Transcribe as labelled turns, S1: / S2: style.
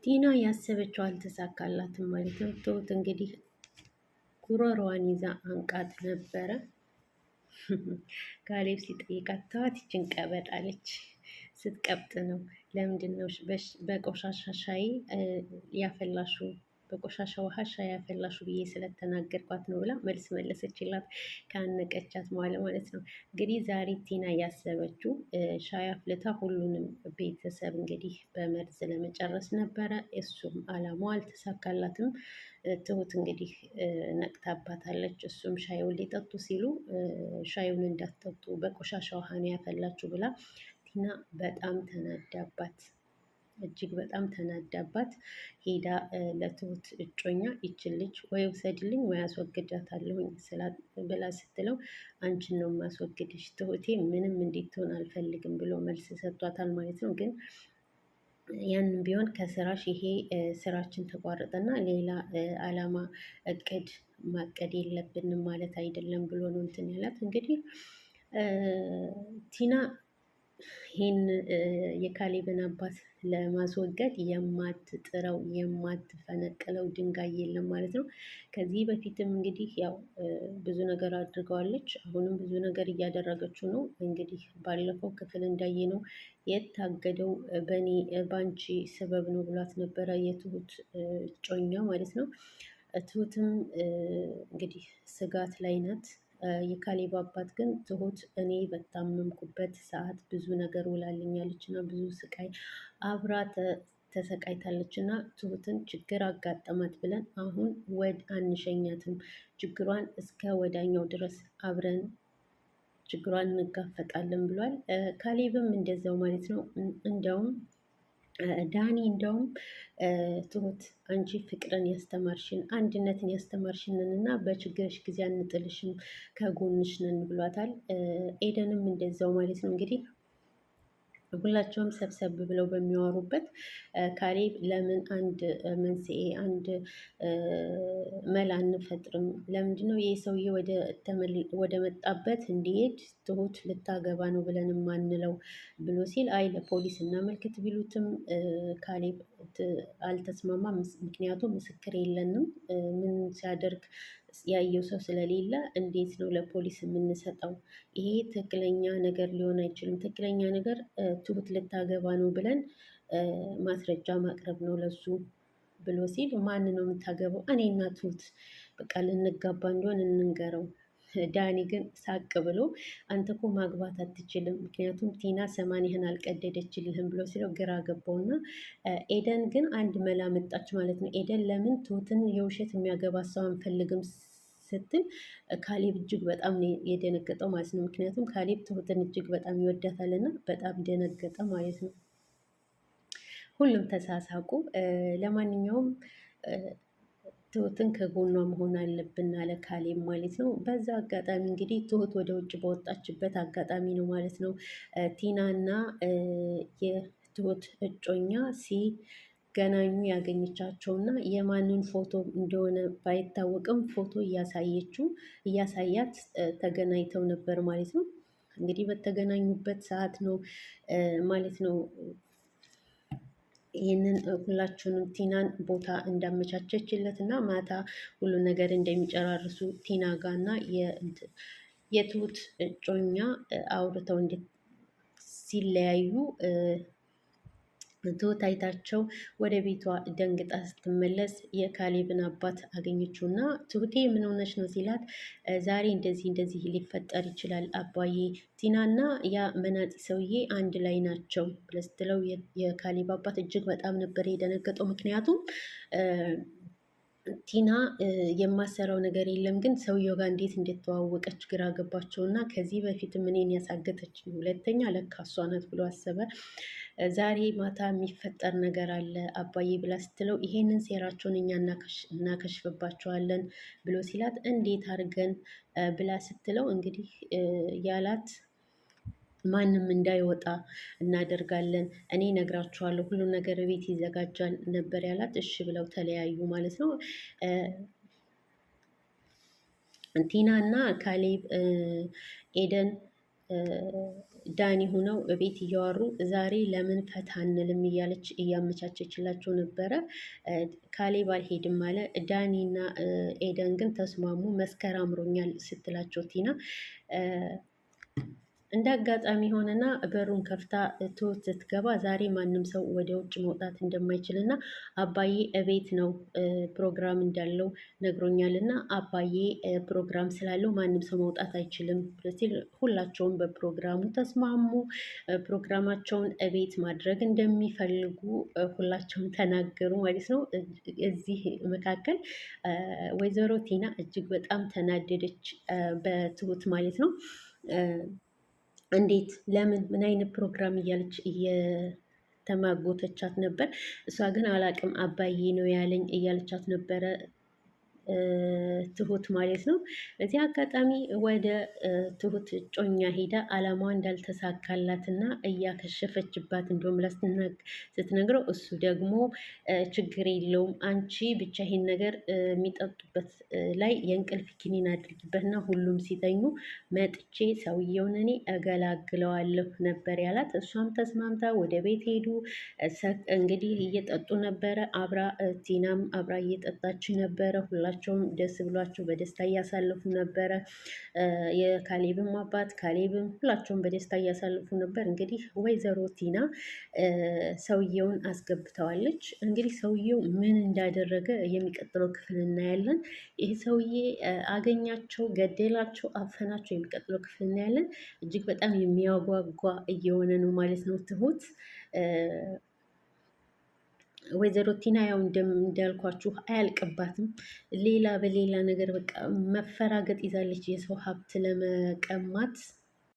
S1: ቲና ያሰበችው አልተሳካላትም ማለት ነው። ትሁት እንግዲህ ጉሮሮዋን ይዛ አንቃት ነበረ። ካሌብ ሲጠይቃት ተዋት ይችን ቀበጥ አለች። ስትቀብጥ ነው። ለምንድን ነው በቆሻሻ ሻይ ያፈላሹ በቆሻሻ ውሃ ሻይ ያፈላሹ ብዬ ስለተናገርኳት ነው ብላ መልስ መለሰችላት። ካነቀቻት በኋላ ማለት ነው። እንግዲህ ዛሬ ቲና ያሰበችው ሻይ አፍልታ ሁሉንም ቤተሰብ እንግዲህ በመርዝ ለመጨረስ ነበረ። እሱም አላማው አልተሳካላትም። ትሁት እንግዲህ ነቅታባታለች። እሱም ሻዩን ሊጠጡ ሲሉ ሻዩን እንዳትጠጡ በቆሻሻ ውሃ ነው ያፈላችሁ ብላ ቲና በጣም ተናዳባት፣ እጅግ በጣም ተናዳባት ሄዳ ለትሁት እጮኛ ይችን ልጅ ወይ ውሰድልኝ ወይ አስወግዳታለሁኝ ብላ ስትለው አንቺን ነው የማስወግድሽ ትሁቴ ምንም እንዴት ትሆን አልፈልግም ብሎ መልስ ሰጥቷታል ማለት ነው። ግን ያንን ቢሆን ከስራሽ ይሄ ስራችን ተቋረጠና ሌላ አላማ እቅድ ማቀድ የለብንም ማለት አይደለም ብሎ ነው እንትን ያላት። እንግዲህ ቲና ይህን የካሌብን አባት ለማስወገድ የማትጥረው የማትፈነቅለው ድንጋይ የለም ማለት ነው። ከዚህ በፊትም እንግዲህ ያው ብዙ ነገር አድርገዋለች። አሁንም ብዙ ነገር እያደረገችው ነው። እንግዲህ ባለፈው ክፍል እንዳየነው የታገደው በአንቺ ሰበብ ነው ብሏት ነበረ የትሁት እጮኛ ማለት ነው። ትሁትም እንግዲህ ስጋት ላይ ናት። የካሌብ አባት ግን ትሁት እኔ በታመምኩበት ሰዓት ብዙ ነገር ውላልኛለች እና ብዙ ስቃይ አብራ ተሰቃይታለች እና ትሁትን ችግር አጋጠማት ብለን አሁን አንሸኛትም፣ ችግሯን እስከ ወዳኛው ድረስ አብረን ችግሯን እንጋፈጣለን ብሏል። ካሌብም እንደዛው ማለት ነው። እንደውም ዳኒ እንደውም ትሁት አንቺ ፍቅርን ያስተማርሽን አንድነትን ያስተማርሽንን እና በችግርሽ ጊዜ አንጥልሽም ከጎንሽ ነን ብሏታል። ኤደንም እንደዛው ማለት ነው። እንግዲህ ሁላቸውም ሰብሰብ ብለው በሚያወሩበት ካሌብ ለምን አንድ መንስኤ አንድ መላ አንፈጥርም? ለምንድነው ይህ ሰውዬ ወደ መጣበት እንዲሄድ ትሁት ልታገባ ነው ብለን ማንለው ብሎ ሲል አይ ለፖሊስ እናመልክት ቢሉትም ካሌብ አልተስማማም። ምክንያቱም ምስክር የለንም ምን ሲያደርግ ያየው ሰው ስለሌለ እንዴት ነው ለፖሊስ የምንሰጠው? ይሄ ትክክለኛ ነገር ሊሆን አይችልም። ትክክለኛ ነገር ትሁት ልታገባ ነው ብለን ማስረጃ ማቅረብ ነው ለሱ ብሎ ሲል ማን ነው የምታገባው? እኔና ትሁት በቃ ልንጋባ እንደሆን እንንገረው። ዳኒ ግን ሳቅ ብሎ አንተ እኮ ማግባት አትችልም፣ ምክንያቱም ቲና ሰማንያህን አልቀደደችልህም ብሎ ሲለው ግራ ገባውና ኤደን ግን አንድ መላ መጣች ማለት ነው። ኤደን ለምን ትሁትን የውሸት የሚያገባ ሰው አንፈልግም ስትል ካሌብ እጅግ በጣም የደነገጠው ማለት ነው። ምክንያቱም ካሌብ ትሁትን እጅግ በጣም ይወዳታልና በጣም ደነገጠ ማለት ነው። ሁሉም ተሳሳቁ። ለማንኛውም ትሁትን ከጎኗ መሆን አለብን አለ ካሌብ ማለት ነው። በዛ አጋጣሚ እንግዲህ ትሁት ወደ ውጭ በወጣችበት አጋጣሚ ነው ማለት ነው ቲናና የትሁት እጮኛ ሲገናኙ ያገኘቻቸውና የማንን ፎቶ እንደሆነ ባይታወቅም ፎቶ እያሳያት ተገናኝተው ነበር ማለት ነው። እንግዲህ በተገናኙበት ሰዓት ነው ማለት ነው ይህንን ሁላችሁንም ቲናን ቦታ እንዳመቻቸችለት እና ማታ ሁሉ ነገር እንደሚጨራርሱ ቲና ጋና የትሁት እጮኛ አውርተው ሲለያዩ ትሁት አይታቸው ወደ ቤቷ ደንግጣ ስትመለስ የካሌብን አባት አገኘችው እና ትሁቴ ምን ሆነች ነው ሲላት ዛሬ እንደዚህ እንደዚህ ሊፈጠር ይችላል አባዬ፣ ቲናና ያ መናጢ ሰውዬ አንድ ላይ ናቸው ብላ ስትለው የካሌብ አባት እጅግ በጣም ነበር የደነገጠው። ምክንያቱም ቲና የማሰራው ነገር የለም ግን ሰውየው ጋር እንዴት እንደተዋወቀች ግራ ገባቸው እና ከዚህ በፊትም እኔን ያሳገተች ሁለተኛ ለካ እሷ ናት ብሎ አሰበ። ዛሬ ማታ የሚፈጠር ነገር አለ አባዬ ብላ ስትለው ይሄንን ሴራቸውን እኛ እናከሽፍባቸዋለን ብሎ ሲላት እንዴት አድርገን ብላ ስትለው እንግዲህ ያላት ማንም እንዳይወጣ እናደርጋለን፣ እኔ ነግራችኋለሁ፣ ሁሉ ነገር ቤት ይዘጋጃል ነበር ያላት። እሺ ብለው ተለያዩ ማለት ነው። ቲና እና ካሌብ ኤደን ዳኒ ሁነው ቤት እያወሩ ዛሬ ለምን ፈታ አንልም እያለች እያመቻቸችላቸው ነበረ። ካሌብ አልሄድም አለ። ዳኒና ኤደን ግን ተስማሙ። መስከር አምሮኛል ስትላቸው ቲና እንደ አጋጣሚ ሆነና በሩን ከፍታ ትሁት ስትገባ ዛሬ ማንም ሰው ወደ ውጭ መውጣት እንደማይችል እና አባዬ እቤት ነው ፕሮግራም እንዳለው ነግሮኛል እና አባዬ ፕሮግራም ስላለው ማንም ሰው መውጣት አይችልም ሲል ሁላቸውም በፕሮግራሙ ተስማሙ። ፕሮግራማቸውን እቤት ማድረግ እንደሚፈልጉ ሁላቸውም ተናገሩ ማለት ነው። እዚህ መካከል ወይዘሮ ቲና እጅግ በጣም ተናደደች በትሁት ማለት ነው። እንዴት ለምን ምን አይነት ፕሮግራም እያለች እየተማጎተቻት ነበር። እሷ ግን አላቅም አባዬ ነው ያለኝ እያለቻት ነበረ ትሁት ማለት ነው። በዚህ አጋጣሚ ወደ ትሁት እጮኛ ሄዳ አላማዋ እንዳልተሳካላትና እያከሸፈችባት እንደውም ስትነግረው እሱ ደግሞ ችግር የለውም አንቺ ብቻ ይሄን ነገር የሚጠጡበት ላይ የእንቅልፍ ኪኒን አድርጊበትና ሁሉም ሲተኙ መጥቼ ሰውየውን እኔ እገላግለዋለሁ ነበር ያላት። እሷም ተስማምታ ወደ ቤት ሄዱ። እንግዲህ እየጠጡ ነበረ። አብራ ቲናም አብራ እየጠጣች ነበረ። ሁላቸውም ደስ ብሏቸው በደስታ እያሳለፉ ነበረ። የካሌብም አባት ካሌብም ሁላቸውም በደስታ እያሳለፉ ነበር። እንግዲህ ወይዘሮ ቲና ሰውየውን አስገብተዋለች። እንግዲህ ሰውየው ምን እንዳደረገ የሚቀጥለው ክፍል እናያለን። ይህ ሰውዬ አገኛቸው፣ ገደላቸው፣ አፈናቸው የሚቀጥለው ክፍል እናያለን። እጅግ በጣም የሚያጓጓ እየሆነ ነው ማለት ነው። ትሁት ወይዘሮ ቲና ያው እንዳልኳችሁ አያልቅባትም። ሌላ በሌላ ነገር በቃ መፈራገጥ ይዛለች የሰው ሀብት ለመቀማት